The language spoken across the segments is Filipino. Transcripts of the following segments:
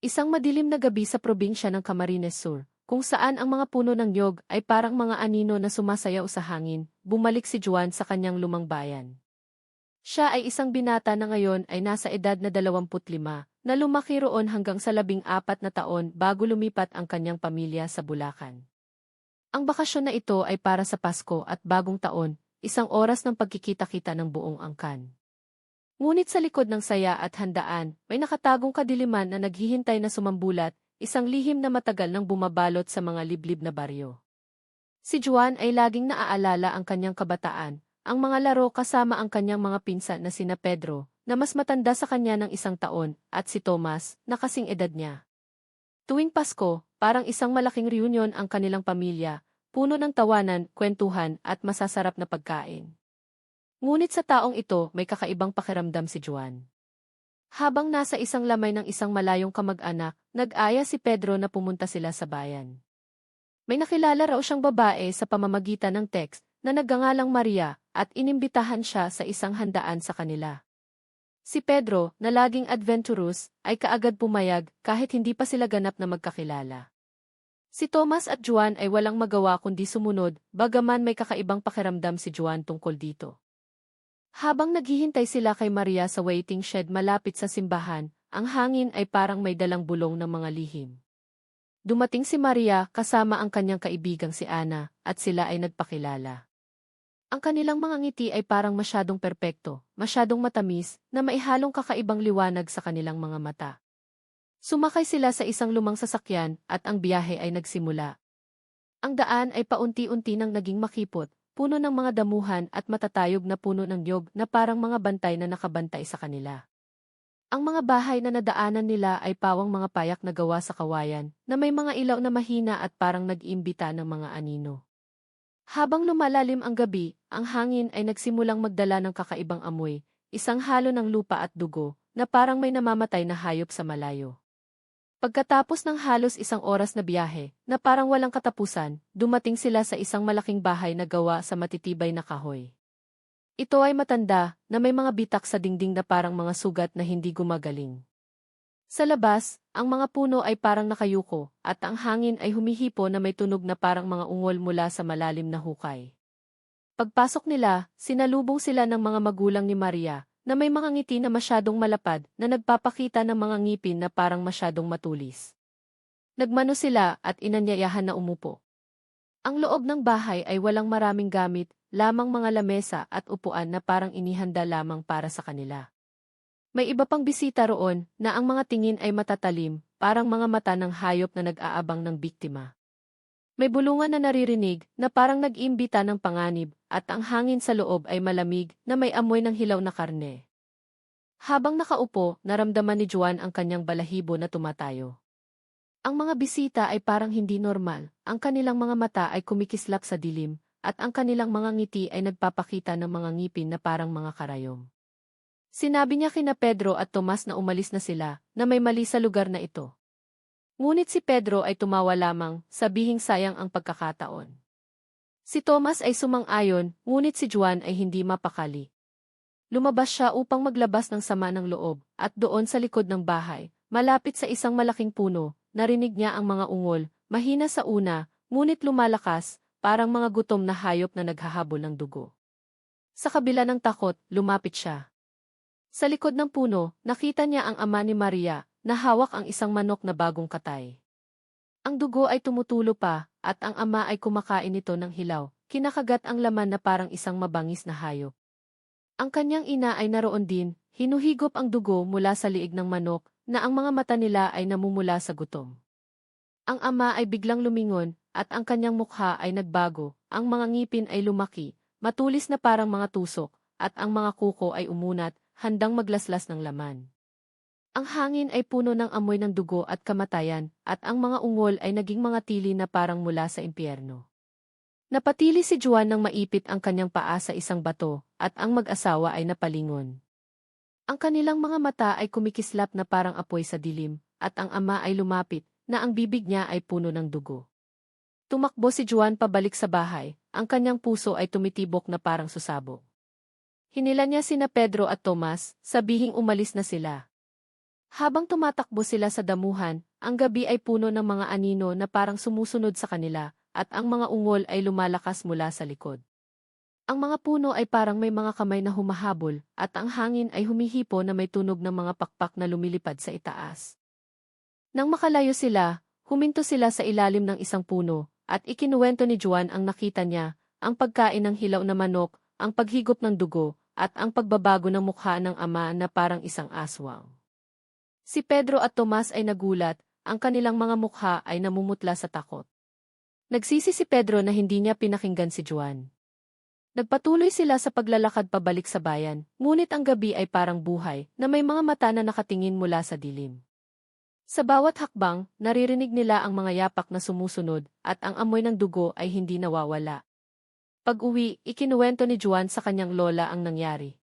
Isang madilim na gabi sa probinsya ng Camarines Sur, kung saan ang mga puno ng niyog ay parang mga anino na sumasayaw sa hangin, bumalik si Juan sa kanyang lumang bayan. Siya ay isang binata na ngayon ay nasa edad na 25, na lumaki roon hanggang sa 14 na taon bago lumipat ang kanyang pamilya sa Bulacan. Ang bakasyon na ito ay para sa Pasko at Bagong Taon, isang oras ng pagkikita-kita ng buong angkan. Ngunit sa likod ng saya at handaan, may nakatagong kadiliman na naghihintay na sumambulat, isang lihim na matagal nang bumabalot sa mga liblib na baryo. Si Juan ay laging naaalala ang kanyang kabataan, ang mga laro kasama ang kanyang mga pinsan na sina Pedro, na mas matanda sa kanya ng 1 taon, at si Tomas, na kasing edad niya. Tuwing Pasko, parang isang malaking reunion ang kanilang pamilya, puno ng tawanan, kwentuhan, at masasarap na pagkain. Ngunit sa taong ito may kakaibang pakiramdam si Juan. Habang nasa isang lamay ng isang malayong kamag-anak, nag-aya si Pedro na pumunta sila sa bayan. May nakilala raw siyang babae sa pamamagitan ng text na nagngangalang Maria at inimbitahan siya sa isang handaan sa kanila. Si Pedro, na laging adventurous, ay kaagad pumayag kahit hindi pa sila ganap na magkakilala. Si Tomas at Juan ay walang magawa kundi sumunod, bagaman may kakaibang pakiramdam si Juan tungkol dito. Habang naghihintay sila kay Maria sa waiting shed malapit sa simbahan, ang hangin ay parang may dalang bulong ng mga lihim. Dumating si Maria kasama ang kanyang kaibigang si Ana, at sila ay nagpakilala. Ang kanilang mga ngiti ay parang masyadong perpekto, masyadong matamis, na maihalong kakaibang liwanag sa kanilang mga mata. Sumakay sila sa isang lumang sasakyan, at ang biyahe ay nagsimula. Ang daan ay paunti-unti nang naging makipot, puno ng mga damuhan at matatayog na puno ng niyog na parang mga bantay na nakabantay sa kanila. Ang mga bahay na nadaanan nila ay pawang mga payak na gawa sa kawayan, na may mga ilaw na mahina at parang nag-iimbita ng mga anino. Habang lumalalim ang gabi, ang hangin ay nagsimulang magdala ng kakaibang amoy, isang halo ng lupa at dugo, na parang may namamatay na hayop sa malayo. Pagkatapos ng halos 1 oras na biyahe, na parang walang katapusan, dumating sila sa isang malaking bahay na gawa sa matitibay na kahoy. Ito ay matanda, na may mga bitak sa dingding na parang mga sugat na hindi gumagaling. Sa labas, ang mga puno ay parang nakayuko, at ang hangin ay humihipo na may tunog na parang mga ungol mula sa malalim na hukay. Pagpasok nila, sinalubong sila ng mga magulang ni Maria, na may mga ngiti na masyadong malapad na nagpapakita ng mga ngipin na parang masyadong matulis. Nagmano sila at inanyayahan na umupo. Ang loob ng bahay ay walang maraming gamit, lamang mga lamesa at upuan na parang inihanda lamang para sa kanila. May iba pang bisita roon na ang mga tingin ay matatalim, parang mga mata ng hayop na nag-aabang ng biktima. May bulungan na naririnig na parang nag-iimbita ng panganib at ang hangin sa loob ay malamig na may amoy ng hilaw na karne. Habang nakaupo, naramdaman ni Juan ang kanyang balahibo na tumatayo. Ang mga bisita ay parang hindi normal, ang kanilang mga mata ay kumikislap sa dilim, at ang kanilang mga ngiti ay nagpapakita ng mga ngipin na parang mga karayom. Sinabi niya kina Pedro at Tomas na umalis na sila, na may mali sa lugar na ito. Ngunit si Pedro ay tumawa lamang, sabihing sayang ang pagkakataon. Si Tomas ay sumang-ayon, ngunit si Juan ay hindi mapakali. Lumabas siya upang maglabas ng sama ng loob, at doon sa likod ng bahay, malapit sa isang malaking puno, narinig niya ang mga ungol, mahina sa una, ngunit lumalakas, parang mga gutom na hayop na naghahabol ng dugo. Sa kabila ng takot, lumapit siya. Sa likod ng puno, nakita niya ang ama ni Maria, na hawak ang isang manok na bagong katay. Ang dugo ay tumutulo pa, at ang ama ay kumakain nito ng hilaw, kinakagat ang laman na parang isang mabangis na hayop. Ang kanyang ina ay naroon din, hinuhigop ang dugo mula sa liig ng manok, na ang mga mata nila ay namumula sa gutom. Ang ama ay biglang lumingon, at ang kanyang mukha ay nagbago, ang mga ngipin ay lumaki, matulis na parang mga tusok, at ang mga kuko ay umunat, handang maglaslas ng laman. Ang hangin ay puno ng amoy ng dugo at kamatayan, at ang mga ungol ay naging mga tili na parang mula sa impyerno. Napatili si Juan nang maipit ang kanyang paa sa isang bato, at ang mag-asawa ay napalingon. Ang kanilang mga mata ay kumikislap na parang apoy sa dilim, at ang ama ay lumapit, na ang bibig niya ay puno ng dugo. Tumakbo si Juan pabalik sa bahay, ang kanyang puso ay tumitibok na parang susabog. Hinila niya sina Pedro at Tomas, sabihing umalis na sila. Habang tumatakbo sila sa damuhan, ang gabi ay puno ng mga anino na parang sumusunod sa kanila, at ang mga ungol ay lumalakas mula sa likod. Ang mga puno ay parang may mga kamay na humahabol, at ang hangin ay humihipo na may tunog ng mga pakpak na lumilipad sa itaas. Nang makalayo sila, huminto sila sa ilalim ng isang puno, at ikinuwento ni Juan ang nakita niya, ang pagkain ng hilaw na manok, ang paghigop ng dugo, at ang pagbabago ng mukha ng ama na parang isang aswang. Si Pedro at Tomas ay nagulat, ang kanilang mga mukha ay namumutla sa takot. Nagsisi si Pedro na hindi niya pinakinggan si Juan. Nagpatuloy sila sa paglalakad pabalik sa bayan, ngunit ang gabi ay parang buhay, na may mga mata na nakatingin mula sa dilim. Sa bawat hakbang, naririnig nila ang mga yapak na sumusunod, at ang amoy ng dugo ay hindi nawawala. Pag-uwi, ikinuwento ni Juan sa kanyang lola ang nangyari.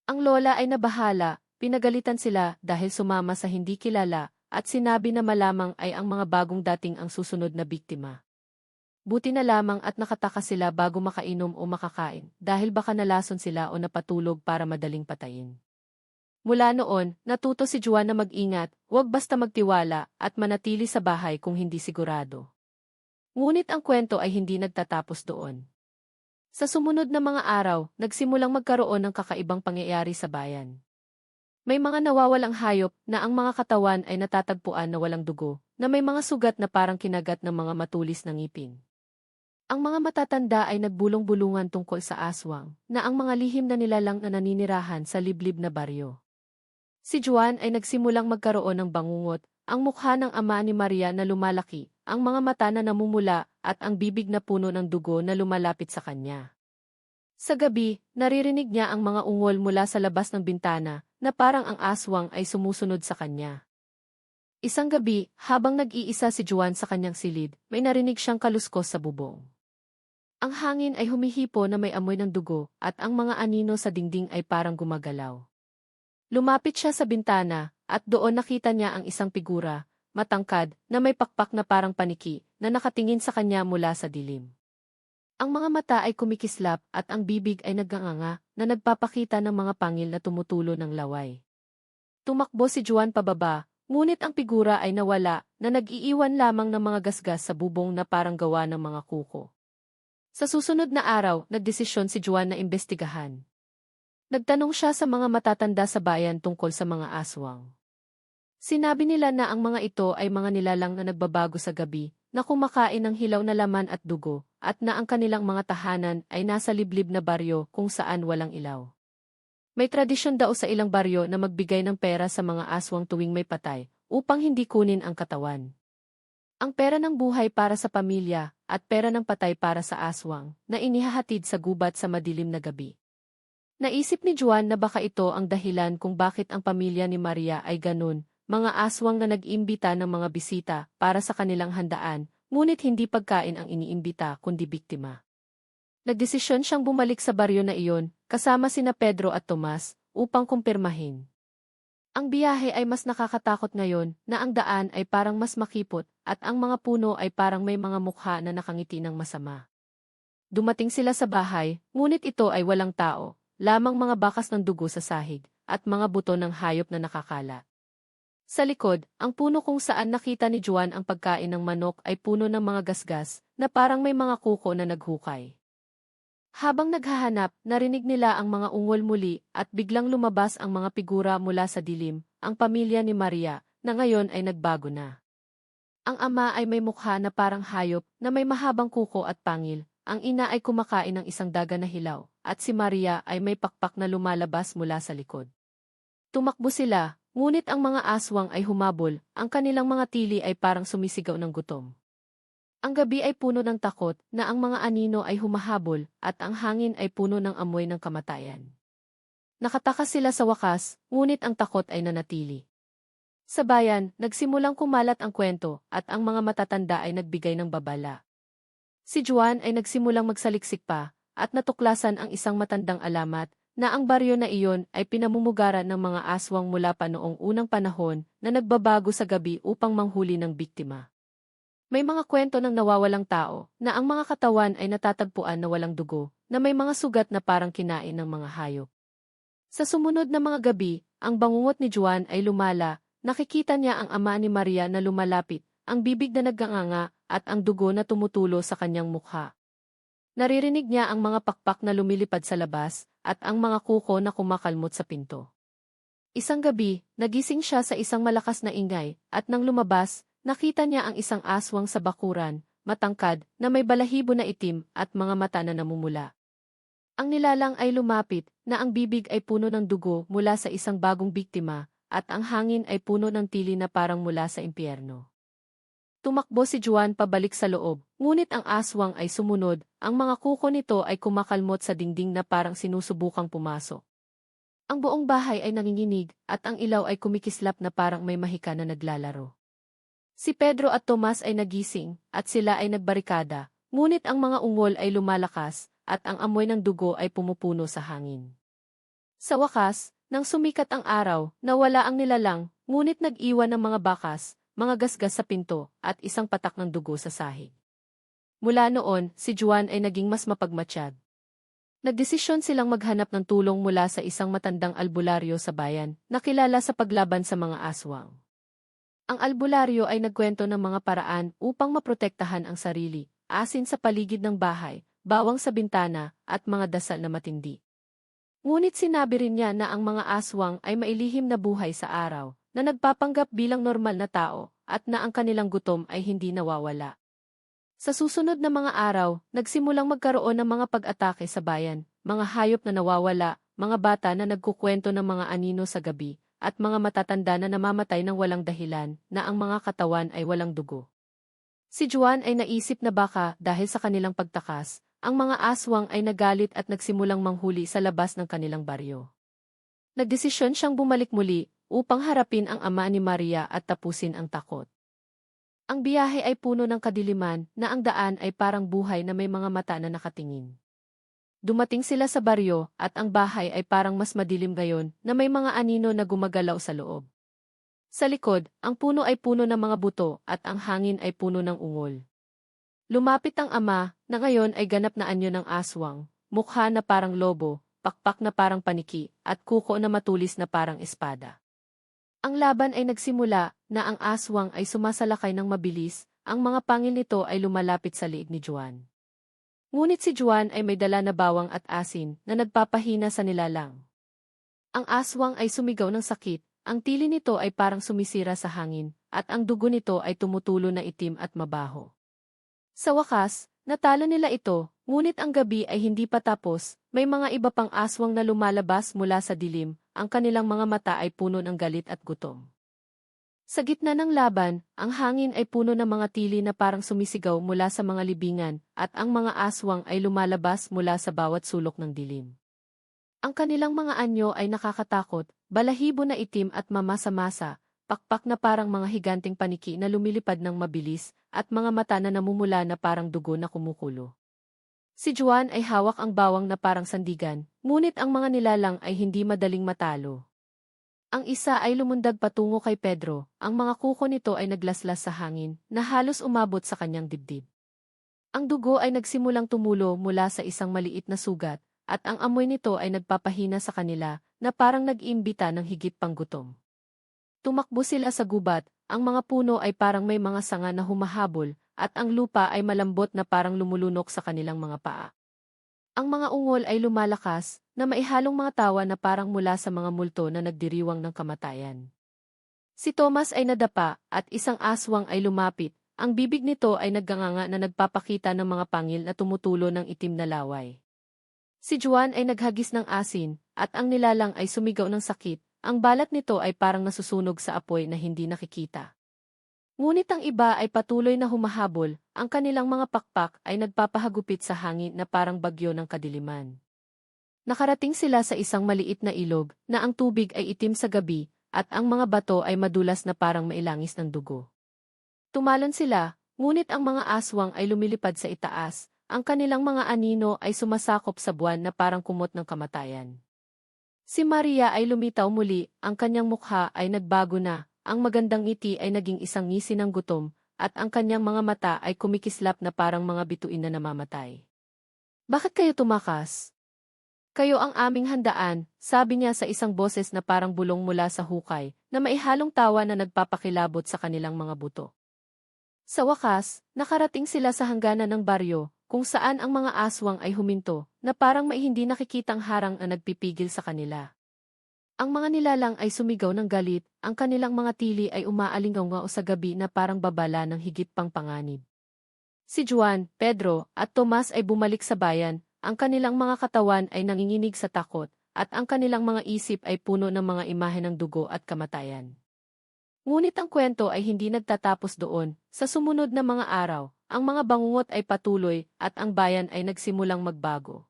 Ang lola ay nabahala, pinagalitan sila dahil sumama sa hindi kilala, at sinabi na malamang ay ang mga bagong dating ang susunod na biktima. Buti na lamang at nakataka sila bago makainom o makakain, dahil baka nalason sila o napatulog para madaling patayin. Mula noon, natuto si Juan na mag-ingat, huwag basta magtiwala, at manatili sa bahay kung hindi sigurado. Ngunit ang kwento ay hindi nagtatapos doon. Sa sumunod na mga araw, nagsimulang magkaroon ng kakaibang pangyayari sa bayan. May mga nawawalang hayop na ang mga katawan ay natatagpuan na walang dugo, na may mga sugat na parang kinagat ng mga matulis na ngipin. Ang mga matatanda ay nagbulong-bulungan tungkol sa aswang, na ang mga lihim na nilalang na naninirahan sa liblib na baryo. Si Juan ay nagsimulang magkaroon ng bangungot, ang mukha ng ama ni Maria na lumalaki, ang mga mata na namumula, at ang bibig na puno ng dugo na lumalapit sa kanya. Sa gabi, naririnig niya ang mga ungol mula sa labas ng bintana, na parang ang aswang ay sumusunod sa kanya. Isang gabi, habang nag-iisa si Juan sa kanyang silid, may narinig siyang kaluskos sa bubong. Ang hangin ay humihipo na may amoy ng dugo, at ang mga anino sa dingding ay parang gumagalaw. Lumapit siya sa bintana, at doon nakita niya ang isang figura, matangkad, na may pakpak na parang paniki, na nakatingin sa kanya mula sa dilim. Ang mga mata ay kumikislap at ang bibig ay nagnganga na nagpapakita ng mga pangil na tumutulo ng laway. Tumakbo si Juan pababa, ngunit ang figura ay nawala na nag-iiwan lamang ng mga gasgas sa bubong na parang gawa ng mga kuko. Sa susunod na araw, nagdesisyon si Juan na imbestigahan. Nagtanong siya sa mga matatanda sa bayan tungkol sa mga aswang. Sinabi nila na ang mga ito ay mga nilalang na nagbabago sa gabi, na kumakain ng hilaw na laman at dugo, at na ang kanilang mga tahanan ay nasa liblib na baryo kung saan walang ilaw. May tradisyon daw sa ilang baryo na magbigay ng pera sa mga aswang tuwing may patay, upang hindi kunin ang katawan. Ang pera ng buhay para sa pamilya, at pera ng patay para sa aswang, na inihahatid sa gubat sa madilim na gabi. Naisip ni Juan na baka ito ang dahilan kung bakit ang pamilya ni Maria ay ganun, mga aswang na nag-iimbita ng mga bisita para sa kanilang handaan, ngunit hindi pagkain ang iniimbita kundi biktima. Nagdesisyon siyang bumalik sa baryo na iyon, kasama sina Pedro at Tomas, upang kumpirmahin. Ang biyahe ay mas nakakatakot ngayon na ang daan ay parang mas makipot at ang mga puno ay parang may mga mukha na nakangiti ng masama. Dumating sila sa bahay, ngunit ito ay walang tao, lamang mga bakas ng dugo sa sahig, at mga buto ng hayop na nakakalat. Sa likod, ang puno kung saan nakita ni Juan ang pagkain ng manok ay puno ng mga gasgas na parang may mga kuko na naghukay. Habang naghahanap, narinig nila ang mga ungol muli at biglang lumabas ang mga figura mula sa dilim, ang pamilya ni Maria, na ngayon ay nagbago na. Ang ama ay may mukha na parang hayop na may mahabang kuko at pangil, ang ina ay kumakain ng isang daga na hilaw, at si Maria ay may pakpak na lumalabas mula sa likod. Tumakbo sila. Ngunit ang mga aswang ay humabol, ang kanilang mga tili ay parang sumisigaw ng gutom. Ang gabi ay puno ng takot na ang mga anino ay humahabol at ang hangin ay puno ng amoy ng kamatayan. Nakatakas sila sa wakas, ngunit ang takot ay nanatili. Sa bayan, nagsimulang kumalat ang kwento at ang mga matatanda ay nagbigay ng babala. Si Juan ay nagsimulang magsaliksik pa at natuklasan ang isang matandang alamat na ang baryo na iyon ay pinamumugaran ng mga aswang mula pa noong unang panahon na nagbabago sa gabi upang manghuli ng biktima. May mga kwento ng nawawalang tao na ang mga katawan ay natatagpuan na walang dugo, na may mga sugat na parang kinain ng mga hayop. Sa sumunod na mga gabi, ang bangungot ni Juan ay lumala, nakikita niya ang ama ni Maria na lumalapit, ang bibig na nagnganga at ang dugo na tumutulo sa kanyang mukha. Naririnig niya ang mga pakpak na lumilipad sa labas at ang mga kuko na kumakalmot sa pinto. Isang gabi, nagising siya sa isang malakas na ingay at nang lumabas, nakita niya ang isang aswang sa bakuran, matangkad, na may balahibo na itim at mga mata na namumula. Ang nilalang ay lumapit, na ang bibig ay puno ng dugo mula sa isang bagong biktima, at ang hangin ay puno ng tili na parang mula sa impyerno. Tumakbo si Juan pabalik sa loob, ngunit ang aswang ay sumunod, ang mga kuko nito ay kumakalmot sa dingding na parang sinusubukang pumasok. Ang buong bahay ay nanginginig, at ang ilaw ay kumikislap na parang may mahika na naglalaro. Si Pedro at Tomas ay nagising, at sila ay nagbarikada, ngunit ang mga ungol ay lumalakas, at ang amoy ng dugo ay pumupuno sa hangin. Sa wakas, nang sumikat ang araw, nawala ang nilalang, ngunit nag-iwan ng mga bakas, mga gasgas sa pinto, at isang patak ng dugo sa sahig. Mula noon, si Juan ay naging mas mapagmatsyag. Nagdesisyon silang maghanap ng tulong mula sa isang matandang albularyo sa bayan, na kilala sa paglaban sa mga aswang. Ang albularyo ay nagkwento ng mga paraan upang maprotektahan ang sarili, asin sa paligid ng bahay, bawang sa bintana, at mga dasal na matindi. Ngunit sinabi rin niya na ang mga aswang ay mailihim na buhay sa araw, na nagpapanggap bilang normal na tao, at na ang kanilang gutom ay hindi nawawala. Sa susunod na mga araw, nagsimulang magkaroon ng mga pag-atake sa bayan, mga hayop na nawawala, mga bata na nagkukwento ng mga anino sa gabi, at mga matatanda na namamatay ng walang dahilan, na ang mga katawan ay walang dugo. Si Juan ay naisip na baka, dahil sa kanilang pagtakas, ang mga aswang ay nagalit at nagsimulang manghuli sa labas ng kanilang baryo. Nagdesisyon siyang bumalik muli, upang harapin ang ama ni Maria at tapusin ang takot. Ang biyahe ay puno ng kadiliman, na ang daan ay parang buhay na may mga mata na nakatingin. Dumating sila sa baryo, at ang bahay ay parang mas madilim gayon, na may mga anino na gumagalaw sa loob. Sa likod, ang puno ay puno ng mga buto, at ang hangin ay puno ng ungol. Lumapit ang ama, na ngayon ay ganap na anyo ng aswang, mukha na parang lobo, pakpak na parang paniki, at kuko na matulis na parang espada. Ang laban ay nagsimula, na ang aswang ay sumasalakay ng mabilis, ang mga pangil nito ay lumalapit sa liig ni Juan. Ngunit si Juan ay may dala na bawang at asin, na nagpapahina sa nilalang. Ang aswang ay sumigaw ng sakit, ang tili nito ay parang sumisira sa hangin, at ang dugo nito ay tumutulo na itim at mabaho. Sa wakas, natalo nila ito, ngunit ang gabi ay hindi pa tapos, may mga iba pang aswang na lumalabas mula sa dilim, ang kanilang mga mata ay puno ng galit at gutom. Sa gitna ng laban, ang hangin ay puno ng mga tili na parang sumisigaw mula sa mga libingan, at ang mga aswang ay lumalabas mula sa bawat sulok ng dilim. Ang kanilang mga anyo ay nakakatakot, balahibo na itim at mamasa-masa, pakpak na parang mga higanting paniki na lumilipad ng mabilis, at mga mata na namumula na parang dugo na kumukulo. Si Juan ay hawak ang bawang na parang sandigan, ngunit ang mga nilalang ay hindi madaling matalo. Ang isa ay lumundag patungo kay Pedro, ang mga kuko nito ay naglaslas sa hangin, na halos umabot sa kanyang dibdib. Ang dugo ay nagsimulang tumulo mula sa isang maliit na sugat, at ang amoy nito ay nagpapahina sa kanila, na parang nag-iimbita ng higit pang gutom. Tumakbo sila sa gubat, ang mga puno ay parang may mga sanga na humahabol, at ang lupa ay malambot na parang lumulunok sa kanilang mga paa. Ang mga ungol ay lumalakas, na maihalong mga tawa na parang mula sa mga multo na nagdiriwang ng kamatayan. Si Tomas ay nadapa, at isang aswang ay lumapit, ang bibig nito ay nagganganga na nagpapakita ng mga pangil na tumutulo ng itim na laway. Si Juan ay naghagis ng asin, at ang nilalang ay sumigaw ng sakit, ang balat nito ay parang nasusunog sa apoy na hindi nakikita. Ngunit ang iba ay patuloy na humahabol, ang kanilang mga pakpak ay nagpapahagupit sa hangin na parang bagyo ng kadiliman. Nakarating sila sa isang maliit na ilog, na ang tubig ay itim sa gabi, at ang mga bato ay madulas na parang mailangis ng dugo. Tumalon sila, ngunit ang mga aswang ay lumilipad sa itaas, ang kanilang mga anino ay sumasakop sa buwan na parang kumot ng kamatayan. Si Maria ay lumitaw muli, ang kanyang mukha ay nagbago na, ang magandang ngiti ay naging isang ngisi ng gutom, at ang kanyang mga mata ay kumikislap na parang mga bituin na namamatay. Bakit kayo tumakas? Kayo ang aming handaan, sabi niya sa isang boses na parang bulong mula sa hukay, na maihalong tawa na nagpapakilabot sa kanilang mga buto. Sa wakas, nakarating sila sa hangganan ng baryo, kung saan ang mga aswang ay huminto, na parang may hindi nakikitang harang na nagpipigil sa kanila. Ang mga nilalang ay sumigaw ng galit, ang kanilang mga tili ay umaalingaw sa gabi na parang babala ng higit pang panganib. Si Juan, Pedro, at Tomas ay bumalik sa bayan, ang kanilang mga katawan ay nanginginig sa takot, at ang kanilang mga isip ay puno ng mga imahe ng dugo at kamatayan. Ngunit ang kwento ay hindi nagtatapos doon. Sa sumunod na mga araw, ang mga bangungot ay patuloy at ang bayan ay nagsimulang magbago.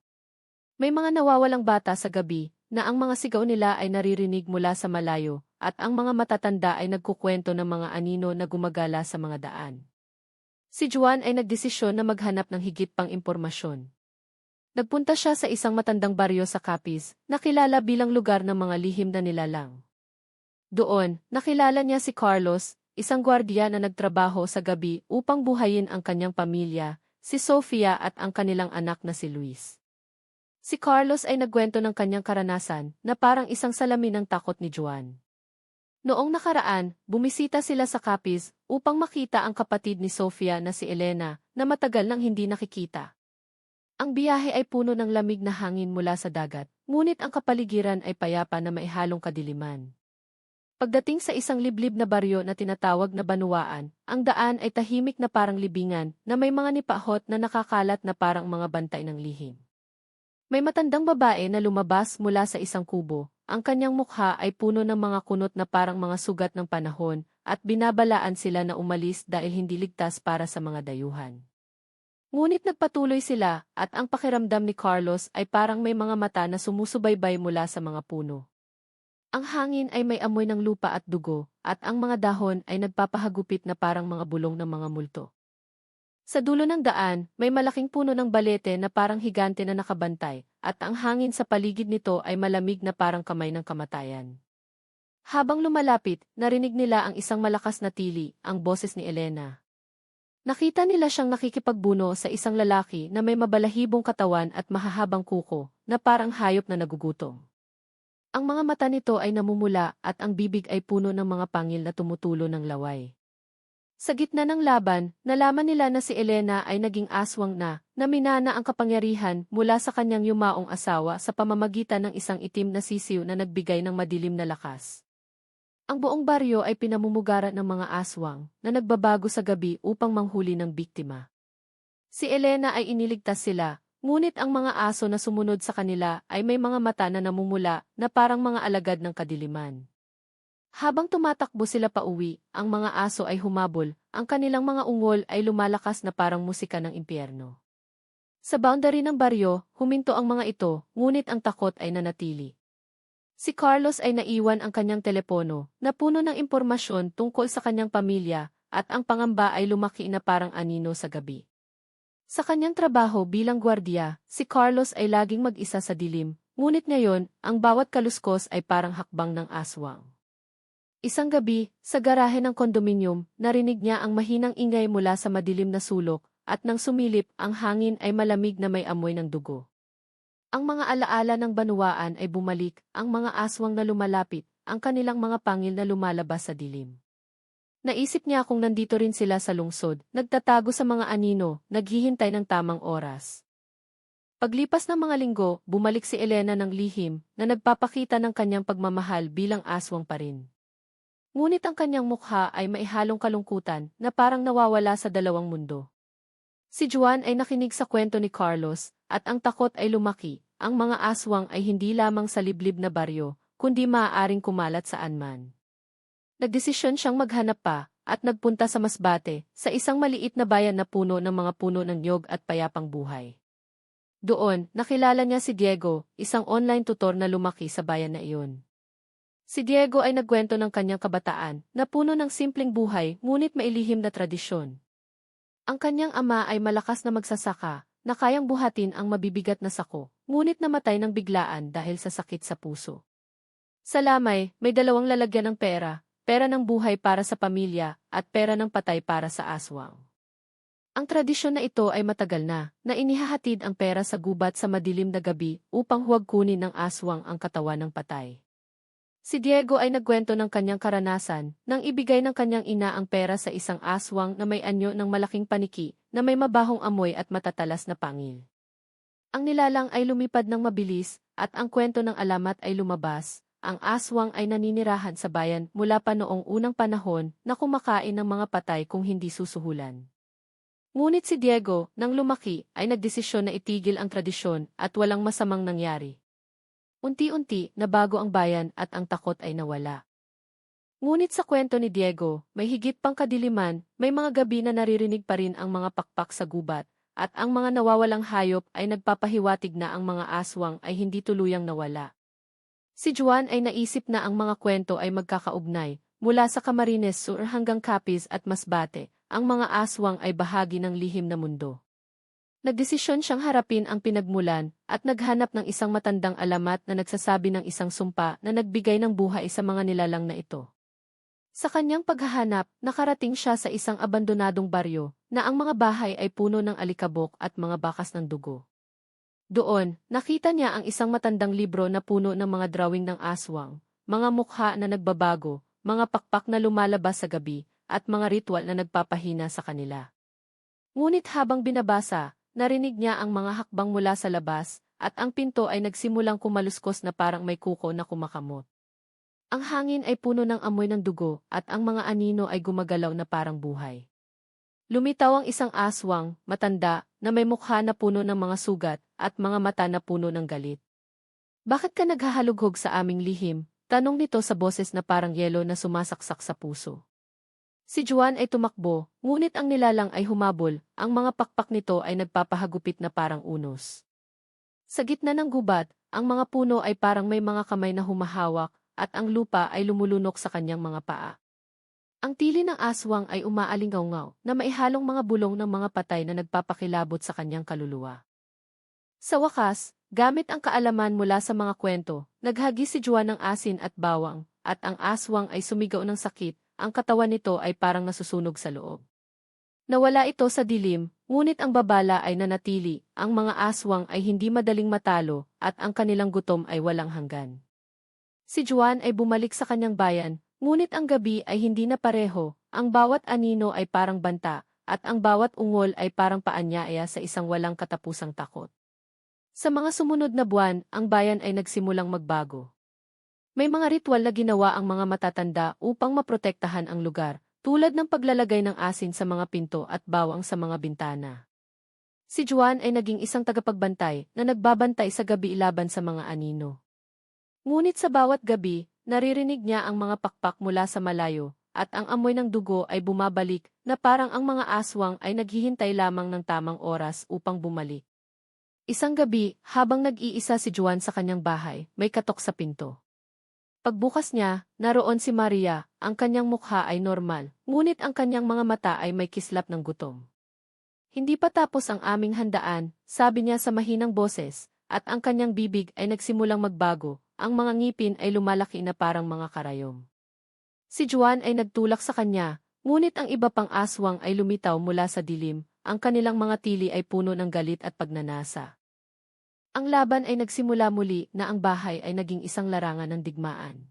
May mga nawawalang bata sa gabi na ang mga sigaw nila ay naririnig mula sa malayo at ang mga matatanda ay nagkukwento ng mga anino na gumagala sa mga daan. Si Juan ay nagdesisyon na maghanap ng higit pang impormasyon. Nagpunta siya sa isang matandang baryo sa Capiz, na kilala bilang lugar ng mga lihim na nilalang. Doon, nakilala niya si Carlos, isang gwardiya na nagtrabaho sa gabi upang buhayin ang kanyang pamilya, si Sofia at ang kanilang anak na si Luis. Si Carlos ay nagkwento ng kanyang karanasan na parang isang salamin ng takot ni Juan. Noong nakaraan, bumisita sila sa Capiz upang makita ang kapatid ni Sofia na si Elena na matagal nang hindi nakikita. Ang biyahe ay puno ng lamig na hangin mula sa dagat, ngunit ang kapaligiran ay payapa na maihalong kadiliman. Pagdating sa isang liblib na baryo na tinatawag na Banuaan, ang daan ay tahimik na parang libingan na may mga nipahot na nakakalat na parang mga bantay ng lihim. May matandang babae na lumabas mula sa isang kubo, ang kanyang mukha ay puno ng mga kunot na parang mga sugat ng panahon at binabalaan sila na umalis dahil hindi ligtas para sa mga dayuhan. Ngunit nagpatuloy sila at ang pakiramdam ni Carlos ay parang may mga mata na sumusubaybay mula sa mga puno. Ang hangin ay may amoy ng lupa at dugo, at ang mga dahon ay nagpapahagupit na parang mga bulong ng mga multo. Sa dulo ng daan, may malaking puno ng balete na parang higante na nakabantay, at ang hangin sa paligid nito ay malamig na parang kamay ng kamatayan. Habang lumalapit, narinig nila ang isang malakas na tili, ang boses ni Elena. Nakita nila siyang nakikipagbuno sa isang lalaki na may mabalahibong katawan at mahahabang kuko, na parang hayop na nagugutom. Ang mga mata nito ay namumula at ang bibig ay puno ng mga pangil na tumutulo ng laway. Sa gitna ng laban, nalaman nila na si Elena ay naging aswang na minana ang kapangyarihan mula sa kanyang yumaong asawa sa pamamagitan ng isang itim na sisiw na nagbigay ng madilim na lakas. Ang buong baryo ay pinamumugaran ng mga aswang na nagbabago sa gabi upang manghuli ng biktima. Si Elena ay iniligtas sila, ngunit ang mga aso na sumunod sa kanila ay may mga mata na namumula na parang mga alagad ng kadiliman. Habang tumatakbo sila pauwi, ang mga aso ay humabol, ang kanilang mga ungol ay lumalakas na parang musika ng impyerno. Sa boundary ng baryo, huminto ang mga ito, ngunit ang takot ay nanatili. Si Carlos ay naiwan ang kanyang telepono, na puno ng impormasyon tungkol sa kanyang pamilya, at ang pangamba ay lumaki na parang anino sa gabi. Sa kanyang trabaho bilang gwardiya, si Carlos ay laging mag-isa sa dilim, ngunit ngayon, ang bawat kaluskos ay parang hakbang ng aswang. Isang gabi, sa garahe ng kondominium, narinig niya ang mahinang ingay mula sa madilim na sulok, at nang sumilip, ang hangin ay malamig na may amoy ng dugo. Ang mga alaala ng Banuaan ay bumalik, ang mga aswang na lumalapit, ang kanilang mga pangil na lumalabas sa dilim. Naisip niya kung nandito rin sila sa lungsod, nagtatago sa mga anino, naghihintay ng tamang oras. Paglipas ng mga linggo, bumalik si Elena ng lihim, na nagpapakita ng kanyang pagmamahal bilang aswang pa rin. Ngunit ang kanyang mukha ay maihalong kalungkutan, na parang nawawala sa dalawang mundo. Si Juan ay nakinig sa kwento ni Carlos, at ang takot ay lumaki, ang mga aswang ay hindi lamang sa liblib na baryo, kundi maaaring kumalat saan man. Nagdesisyon siyang maghanap pa, at nagpunta sa Masbate, sa isang maliit na bayan na puno ng mga puno ng niyog at payapang buhay. Doon, nakilala niya si Diego, isang online tutor na lumaki sa bayan na iyon. Si Diego ay nagkwento ng kanyang kabataan, na puno ng simpleng buhay ngunit mailihim na tradisyon. Ang kanyang ama ay malakas na magsasaka, na kayang buhatin ang mabibigat na sako, ngunit namatay ng biglaan dahil sa sakit sa puso. Sa lamay, may dalawang lalagyan ng pera ng buhay para sa pamilya, at pera ng patay para sa aswang. Ang tradisyon na ito ay matagal na inihahatid ang pera sa gubat sa madilim na gabi upang huwag kunin ng aswang ang katawan ng patay. Si Diego ay nagkwento ng kanyang karanasan nang ibigay ng kanyang ina ang pera sa isang aswang na may anyo ng malaking paniki na may mabahong amoy at matatalas na pangil. Ang nilalang ay lumipad ng mabilis at ang kwento ng alamat ay lumabas. Ang aswang ay naninirahan sa bayan mula pa noong unang panahon na kumakain ng mga patay kung hindi susuhulan. Ngunit si Diego, nang lumaki, ay nagdesisyon na itigil ang tradisyon at walang masamang nangyari. Unti-unti, nabago ang bayan at ang takot ay nawala. Ngunit sa kwento ni Diego, may higit pang kadiliman, may mga gabi na naririnig pa rin ang mga pakpak sa gubat, at ang mga nawawalang hayop ay nagpapahiwatig na ang mga aswang ay hindi tuluyang nawala. Si Juan ay naisip na ang mga kwento ay magkakaugnay, mula sa Camarines Sur hanggang Capiz at Masbate. Ang mga aswang ay bahagi ng lihim na mundo. Nagdesisyon siyang harapin ang pinagmulan at naghanap ng isang matandang alamat na nagsasabi ng isang sumpa na nagbigay ng buhay sa mga nilalang na ito. Sa kanyang paghahanap, nakarating siya sa isang abandonadong baryo na ang mga bahay ay puno ng alikabok at mga bakas ng dugo. Doon, nakita niya ang isang matandang libro na puno ng mga drawing ng aswang, mga mukha na nagbabago, mga pakpak na lumalabas sa gabi, at mga ritual na nagpapahina sa kanila. Ngunit habang binabasa, narinig niya ang mga hakbang mula sa labas, at ang pinto ay nagsimulang kumaluskos na parang may kuko na kumakamot. Ang hangin ay puno ng amoy ng dugo, at ang mga anino ay gumagalaw na parang buhay. Lumitaw ang isang aswang, matanda, na may mukha na puno ng mga sugat, at mga mata na puno ng galit. "Bakit ka naghahalughog sa aming lihim?" tanong nito sa boses na parang yelo na sumasaksak sa puso. Si Juan ay tumakbo, ngunit ang nilalang ay humabol, ang mga pakpak nito ay nagpapahagupit na parang unos. Sa gitna ng gubat, ang mga puno ay parang may mga kamay na humahawak, at ang lupa ay lumulunok sa kanyang mga paa. Ang tili ng aswang ay umaalingaw-ngaw na maihalong mga bulong ng mga patay na nagpapakilabot sa kanyang kaluluwa. Sa wakas, gamit ang kaalaman mula sa mga kwento, naghagi si Juan ng asin at bawang, at ang aswang ay sumigaw ng sakit. Ang katawan nito ay parang nasusunog sa loob. Nawala ito sa dilim, ngunit ang babala ay nanatili, ang mga aswang ay hindi madaling matalo, at ang kanilang gutom ay walang hanggan. Si Juan ay bumalik sa kanyang bayan, ngunit ang gabi ay hindi na pareho, ang bawat anino ay parang banta, at ang bawat ungol ay parang paanyaya sa isang walang katapusang takot. Sa mga sumunod na buwan, ang bayan ay nagsimulang magbago. May mga ritual na ginawa ang mga matatanda upang maprotektahan ang lugar, tulad ng paglalagay ng asin sa mga pinto at bawang sa mga bintana. Si Juan ay naging isang tagapagbantay na nagbabantay sa gabi laban sa mga anino. Ngunit sa bawat gabi, naririnig niya ang mga pakpak mula sa malayo, at ang amoy ng dugo ay bumabalik na parang ang mga aswang ay naghihintay lamang ng tamang oras upang bumalik. Isang gabi, habang nag-iisa si Juan sa kanyang bahay, may katok sa pinto. Pagbukas niya, naroon si Maria, ang kanyang mukha ay normal, ngunit ang kanyang mga mata ay may kislap ng gutom. "Hindi pa tapos ang aming handaan," sabi niya sa mahinang boses, at ang kanyang bibig ay nagsimulang magbago, ang mga ngipin ay lumalaki na parang mga karayom. Si Juan ay nagtulak sa kanya, ngunit ang iba pang aswang ay lumitaw mula sa dilim, ang kanilang mga tili ay puno ng galit at pagnanasa. Ang laban ay nagsimula muli na ang bahay ay naging isang larangan ng digmaan.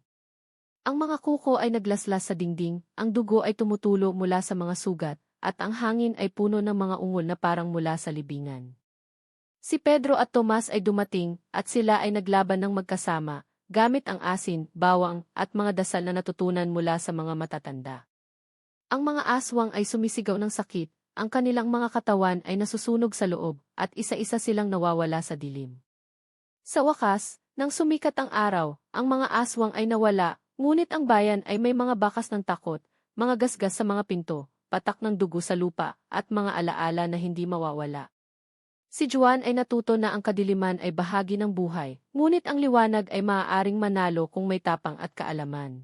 Ang mga kuko ay naglaslas sa dingding, ang dugo ay tumutulo mula sa mga sugat, at ang hangin ay puno ng mga ungol na parang mula sa libingan. Si Pedro at Tomas ay dumating, at sila ay naglaban ng magkasama, gamit ang asin, bawang, at mga dasal na natutunan mula sa mga matatanda. Ang mga aswang ay sumisigaw ng sakit, ang kanilang mga katawan ay nasusunog sa loob, at isa-isa silang nawawala sa dilim. Sa wakas, nang sumikat ang araw, ang mga aswang ay nawala, ngunit ang bayan ay may mga bakas ng takot, mga gasgas sa mga pinto, patak ng dugo sa lupa, at mga alaala na hindi mawawala. Si Juan ay natuto na ang kadiliman ay bahagi ng buhay, ngunit ang liwanag ay maaaring manalo kung may tapang at kaalaman.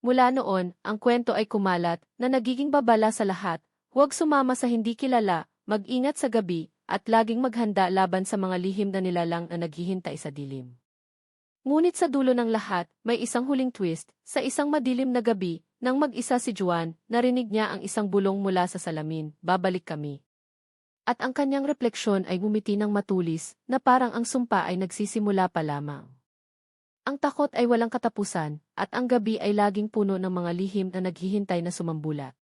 Mula noon, ang kwento ay kumalat na nagiging babala sa lahat. Huwag sumama sa hindi kilala, mag-ingat sa gabi, at laging maghanda laban sa mga lihim na nilalang na naghihintay sa dilim. Ngunit sa dulo ng lahat, may isang huling twist. Sa isang madilim na gabi, nang mag-isa si Juan, narinig niya ang isang bulong mula sa salamin, "Babalik kami." At ang kanyang refleksyon ay ngumiti ng matulis, na parang ang sumpa ay nagsisimula pa lamang. Ang takot ay walang katapusan, at ang gabi ay laging puno ng mga lihim na naghihintay na sumambulat.